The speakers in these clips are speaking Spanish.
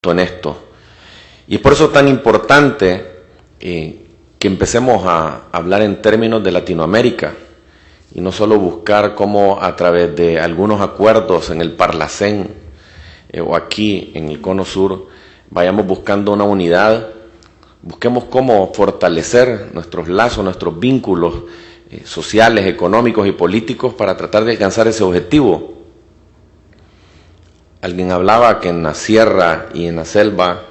justo en esto. Y es por eso tan importante que empecemos a hablar en términos de Latinoamérica y no solo buscar cómo a través de algunos acuerdos en el Parlacén o aquí en el Cono Sur vayamos buscando una unidad. Busquemos cómo fortalecer nuestros lazos, nuestros vínculos sociales, económicos y políticos para tratar de alcanzar ese objetivo. Alguien hablaba que en la sierra y en la selva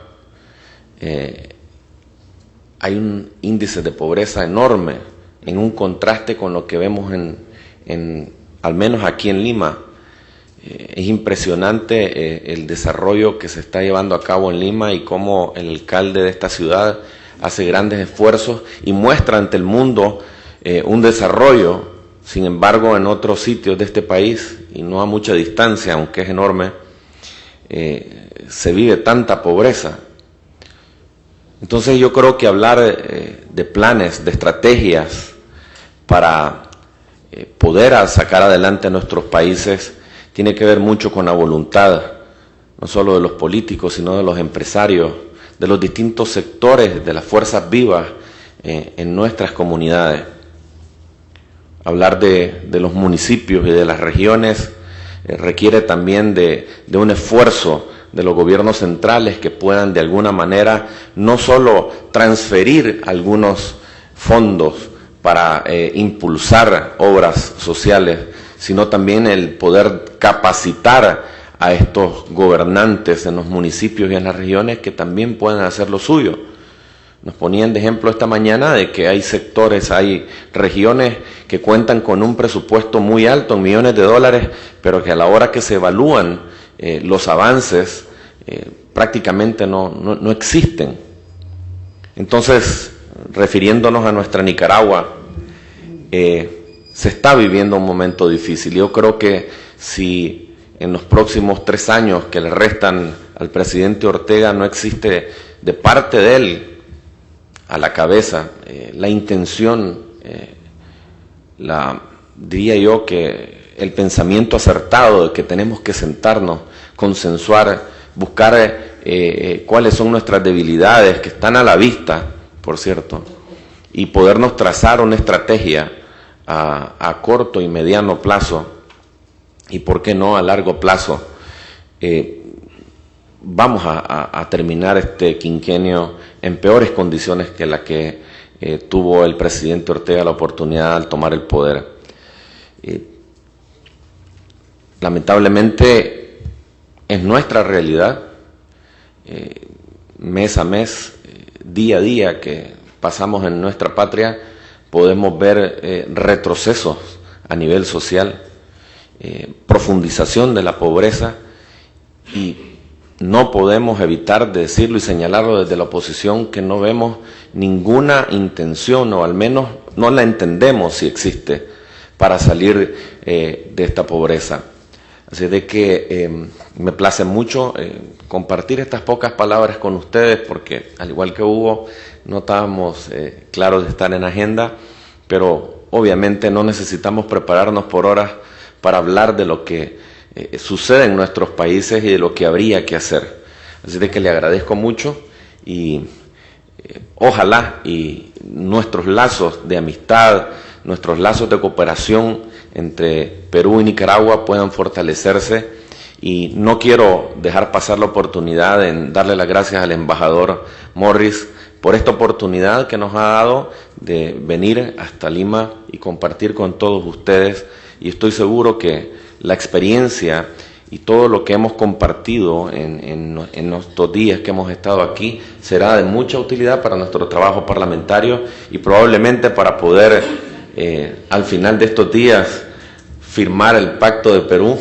hay un índice de pobreza enorme, en un contraste con lo que vemos al menos aquí en Lima. Es impresionante el desarrollo que se está llevando a cabo en Lima y cómo el alcalde de esta ciudad hace grandes esfuerzos y muestra ante el mundo un desarrollo. Sin embargo, en otros sitios de este país, y no a mucha distancia, aunque es enorme, se vive tanta pobreza. Entonces yo creo que hablar de planes, de estrategias para poder sacar adelante a nuestros países tiene que ver mucho con la voluntad, no solo de los políticos, sino de los empresarios, de los distintos sectores, de las fuerzas vivas en nuestras comunidades. Hablar de los municipios y de las regiones requiere también de un esfuerzo de los gobiernos centrales que puedan de alguna manera no solo transferir algunos fondos para impulsar obras sociales, sino también el poder capacitar a estos gobernantes en los municipios y en las regiones que también puedan hacer lo suyo. Nos ponían de ejemplo esta mañana de que hay sectores, hay regiones que cuentan con un presupuesto muy alto, en millones de dólares, pero que a la hora que se evalúan los avances prácticamente no existen. Entonces, refiriéndonos a nuestra Nicaragua, se está viviendo un momento difícil. Yo creo que si en los próximos 3 años que le restan al presidente Ortega no existe de parte de él a la cabeza la intención, diría yo que el pensamiento acertado de que tenemos que sentarnos, consensuar, buscar cuáles son nuestras debilidades, que están a la vista, por cierto, y podernos trazar una estrategia a corto y mediano plazo, y por qué no a largo plazo. Vamos a terminar este quinquenio en peores condiciones que la que tuvo el presidente Ortega la oportunidad al tomar el poder. Lamentablemente es nuestra realidad, mes a mes, día a día que pasamos en nuestra patria, podemos ver retrocesos a nivel social, profundización de la pobreza, y no podemos evitar de decirlo y señalarlo desde la oposición que no vemos ninguna intención, o al menos no la entendemos si existe, para salir de esta pobreza. Así de que me place mucho compartir estas pocas palabras con ustedes, porque al igual que Hugo, no estábamos claros de estar en agenda, pero obviamente no necesitamos prepararnos por horas para hablar de lo que sucede en nuestros países y de lo que habría que hacer. Así de que le agradezco mucho y ojalá y nuestros lazos de amistad, nuestros lazos de cooperación entre Perú y Nicaragua puedan fortalecerse, y no quiero dejar pasar la oportunidad en darle las gracias al embajador Morris por esta oportunidad que nos ha dado de venir hasta Lima y compartir con todos ustedes, y estoy seguro que la experiencia y todo lo que hemos compartido en estos días que hemos estado aquí será de mucha utilidad para nuestro trabajo parlamentario y probablemente para poder al final de estos días firmar el Pacto de Perú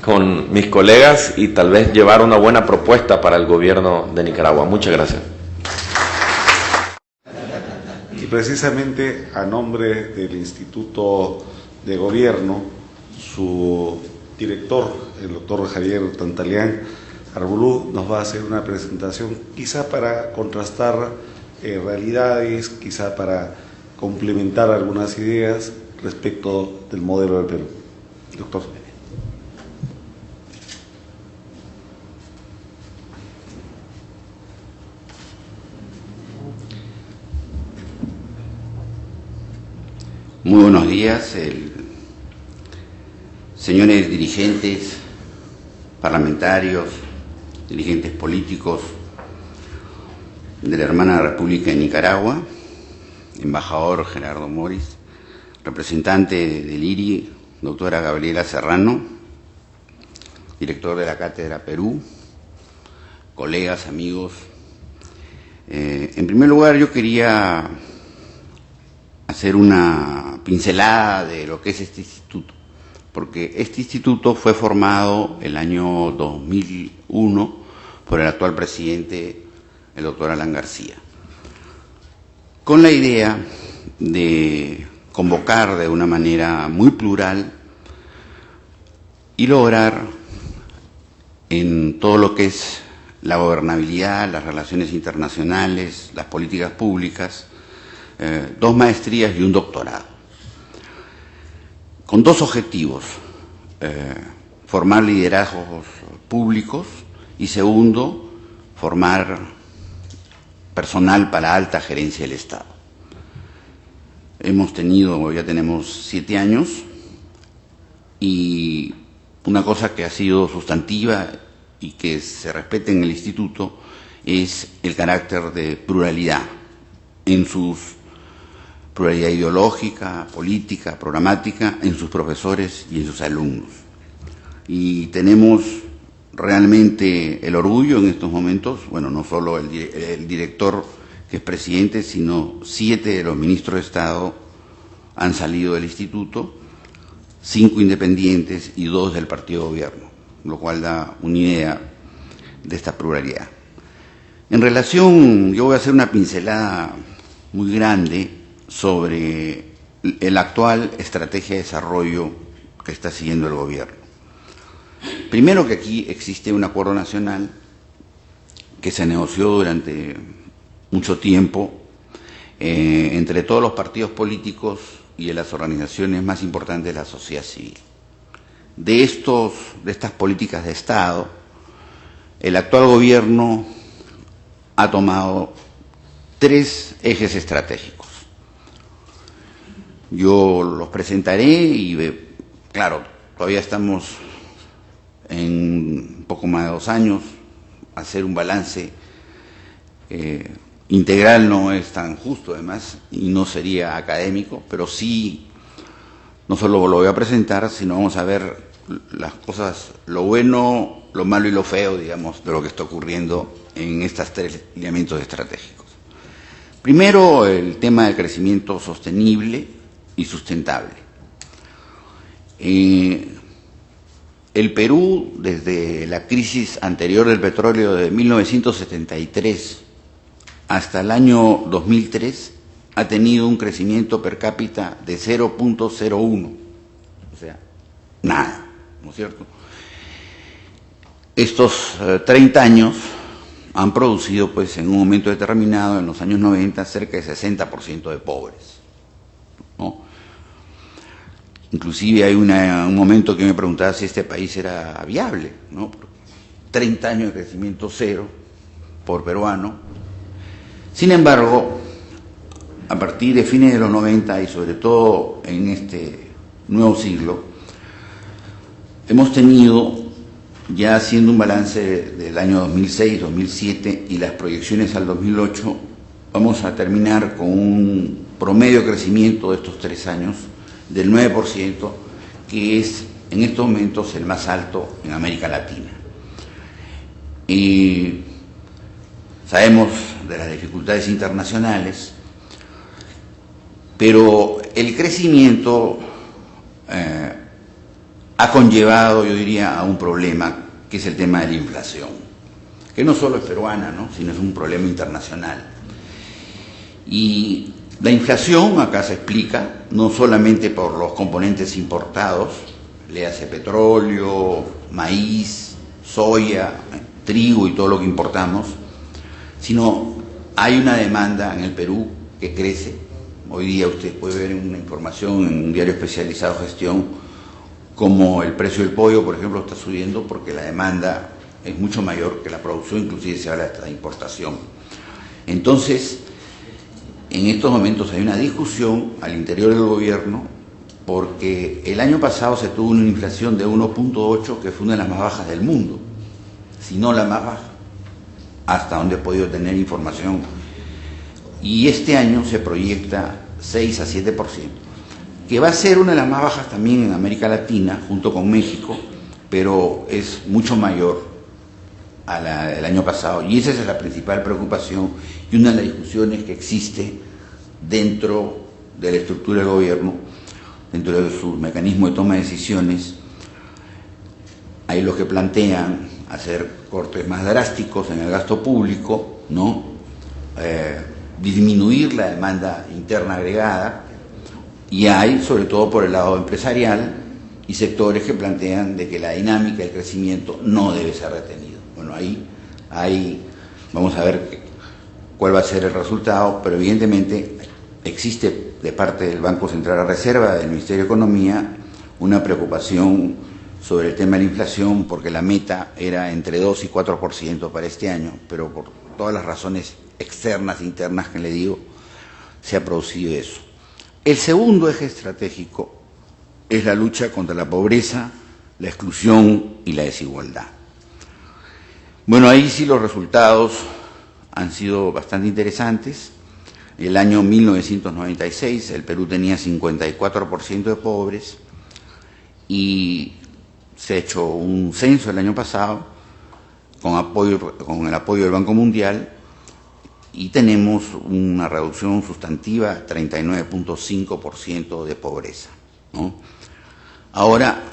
con mis colegas y tal vez llevar una buena propuesta para el gobierno de Nicaragua. Muchas gracias. Y precisamente a nombre del Instituto de Gobierno, su director, el doctor Javier Tantalián Arbulú, nos va a hacer una presentación quizá para contrastar realidades, quizá para complementar algunas ideas respecto del modelo del Perú. Doctor. Muy buenos días, señores dirigentes parlamentarios, dirigentes políticos de la hermana República de Nicaragua, embajador Gerardo Moris, representante del IRI, doctora Gabriela Serrano, director de la Cátedra Perú, colegas, amigos. En primer lugar, yo quería hacer una pincelada de lo que es este instituto, porque este instituto fue formado el año 2001 por el actual presidente, el doctor Alan García, con la idea de convocar de una manera muy plural y lograr en todo lo que es la gobernabilidad, las relaciones internacionales, las políticas públicas, 2 maestrías y un doctorado, con 2 objetivos: formar liderazgos públicos y segundo, formar personal para alta gerencia del Estado. Ya tenemos 7 años, y una cosa que ha sido sustantiva y que se respeta en el instituto es el carácter de pluralidad en sus pluralidad ideológica, política, programática, en sus profesores y en sus alumnos. Y tenemos realmente el orgullo en estos momentos, bueno, no solo el director que es presidente, sino 7 de los ministros de Estado han salido del instituto, 5 independientes y 2 del partido de gobierno, lo cual da una idea de esta pluralidad. En relación, yo voy a hacer una pincelada muy grande sobre la actual estrategia de desarrollo que está siguiendo el gobierno. Primero, que aquí existe un acuerdo nacional que se negoció durante mucho tiempo entre todos los partidos políticos y de las organizaciones más importantes de la sociedad civil. De estas políticas de Estado, el actual gobierno ha tomado 3 ejes estratégicos. Yo los presentaré y, claro, todavía estamos en un poco más de 2 años. Hacer un balance integral no es tan justo, además, y no sería académico, pero sí, no solo lo voy a presentar, sino vamos a ver las cosas, lo bueno, lo malo y lo feo, digamos, de lo que está ocurriendo en estos 3 lineamientos estratégicos. Primero, el tema del crecimiento sostenible y sustentable. El Perú, desde la crisis anterior del petróleo de 1973 hasta el año 2003, ha tenido un crecimiento per cápita de 0.01, o sea, nada, ¿no es cierto? Estos 30 años han producido, pues, en un momento determinado, en los años 90, cerca de 60% de pobres, ¿no? Inclusive hay un momento que me preguntaba si este país era viable, ¿no? 30 años de crecimiento cero por peruano. Sin embargo, a partir de fines de los 90 y sobre todo en este nuevo siglo, hemos tenido, ya haciendo un balance del año 2006, 2007 y las proyecciones al 2008, vamos a terminar con un promedio de crecimiento de estos 3 años del 9%, que es en estos momentos el más alto en América Latina. Y sabemos de las dificultades internacionales, pero el crecimiento ha conllevado, yo diría, a un problema, que es el tema de la inflación, que no solo es peruana, ¿no?, sino es un problema internacional. Y la inflación acá se explica no solamente por los componentes importados, léase petróleo, maíz, soya, trigo y todo lo que importamos, sino hay una demanda en el Perú que crece. Hoy día usted puede ver una información en un diario especializado Gestión como el precio del pollo, por ejemplo, está subiendo porque la demanda es mucho mayor que la producción, inclusive se habla hasta de importación. Entonces, en estos momentos hay una discusión al interior del gobierno porque el año pasado se tuvo una inflación de 1.8 que fue una de las más bajas del mundo, si no la más baja, hasta donde he podido tener información. Y este año se proyecta 6 a 7%, que va a ser una de las más bajas también en América Latina, junto con México, pero es mucho mayor a la del año pasado. Y esa es la principal preocupación y una de las discusiones que existe dentro de la estructura del gobierno, dentro de su mecanismo de toma de decisiones. Hay los que plantean hacer cortes más drásticos en el gasto público, ¿no? Disminuir la demanda interna agregada, y hay, sobre todo por el lado empresarial, y sectores que plantean de que la dinámica del crecimiento no debe ser retenido. Bueno, ahí vamos a ver cuál va a ser el resultado, pero evidentemente existe de parte del Banco Central de Reserva, del Ministerio de Economía, una preocupación sobre el tema de la inflación, porque la meta era entre 2 y 4% para este año, pero por todas las razones externas e internas que le digo, se ha producido eso. El segundo eje estratégico es la lucha contra la pobreza, la exclusión y la desigualdad. Bueno, ahí sí los resultados han sido bastante interesantes. El año 1996 el Perú tenía 54% de pobres y se ha hecho un censo el año pasado con el apoyo del Banco Mundial y tenemos una reducción sustantiva, 39.5% de pobreza, ¿no? Ahora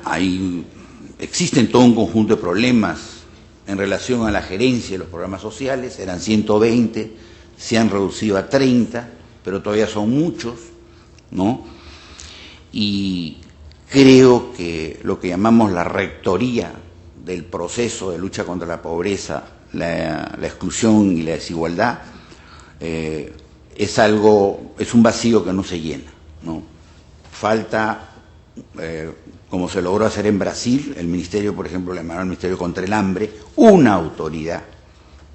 existen todo un conjunto de problemas en relación a la gerencia de los programas sociales. Eran 120, se han reducido a 30, pero todavía son muchos, ¿no? Y creo que lo que llamamos la rectoría del proceso de lucha contra la pobreza, la exclusión y la desigualdad, es un vacío que no se llena, ¿no? Falta, como se logró hacer en Brasil, el ministerio, por ejemplo, le llamaron al Ministerio contra el Hambre, una autoridad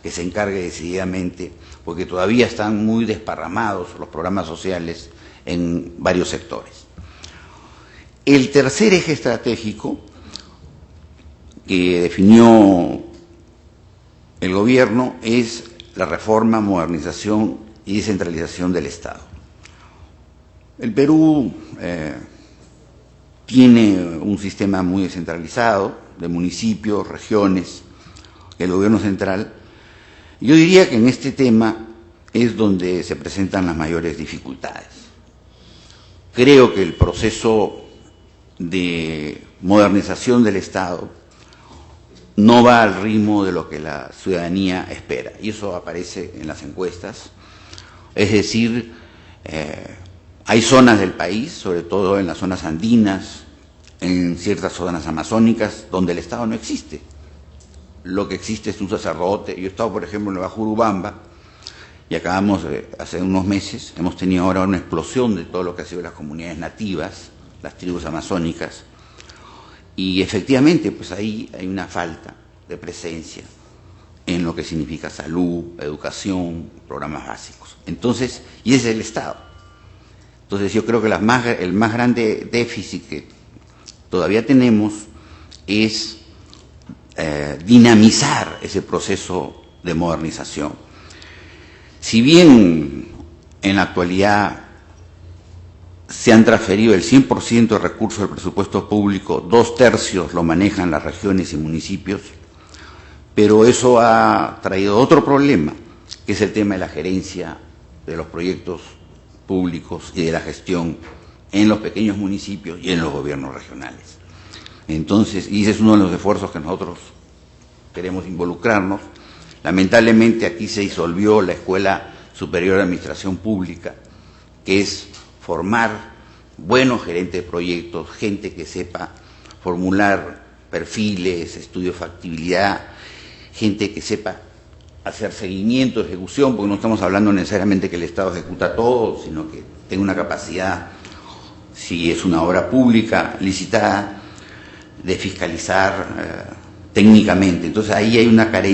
que se encargue decididamente, porque todavía están muy desparramados los programas sociales en varios sectores. El tercer eje estratégico que definió el gobierno es la reforma, modernización y descentralización del Estado. El Perú tiene un sistema muy descentralizado de municipios, regiones, el gobierno central. Yo diría que en este tema es donde se presentan las mayores dificultades. Creo que el proceso de modernización del Estado no va al ritmo de lo que la ciudadanía espera, y eso aparece en las encuestas. Es decir, hay zonas del país, sobre todo en las zonas andinas, en ciertas zonas amazónicas, donde el Estado no existe. Lo que existe es un sacerdote. Yo he estado, por ejemplo, en el Bajo Urubamba, y acabamos, hace unos meses, hemos tenido ahora una explosión de todo lo que ha sido las comunidades nativas, las tribus amazónicas, y efectivamente, pues ahí hay una falta de presencia en lo que significa salud, educación, programas básicos. Entonces, y ese es el Estado. Entonces yo creo que el más grande déficit que todavía tenemos es dinamizar ese proceso de modernización. Si bien en la actualidad se han transferido el 100% de recursos del presupuesto público, 2/3 lo manejan las regiones y municipios, pero eso ha traído otro problema, que es el tema de la gerencia de los proyectos públicos y de la gestión en los pequeños municipios y en los gobiernos regionales. Entonces, y ese es uno de los esfuerzos que nosotros queremos involucrarnos. Lamentablemente aquí se disolvió la Escuela Superior de Administración Pública, que es formar buenos gerentes de proyectos, gente que sepa formular perfiles, estudios de factibilidad, gente que sepa hacer seguimiento, ejecución, porque no estamos hablando necesariamente que el Estado ejecuta todo, sino que tenga una capacidad, si es una obra pública licitada, de fiscalizar técnicamente. Entonces ahí hay una carencia.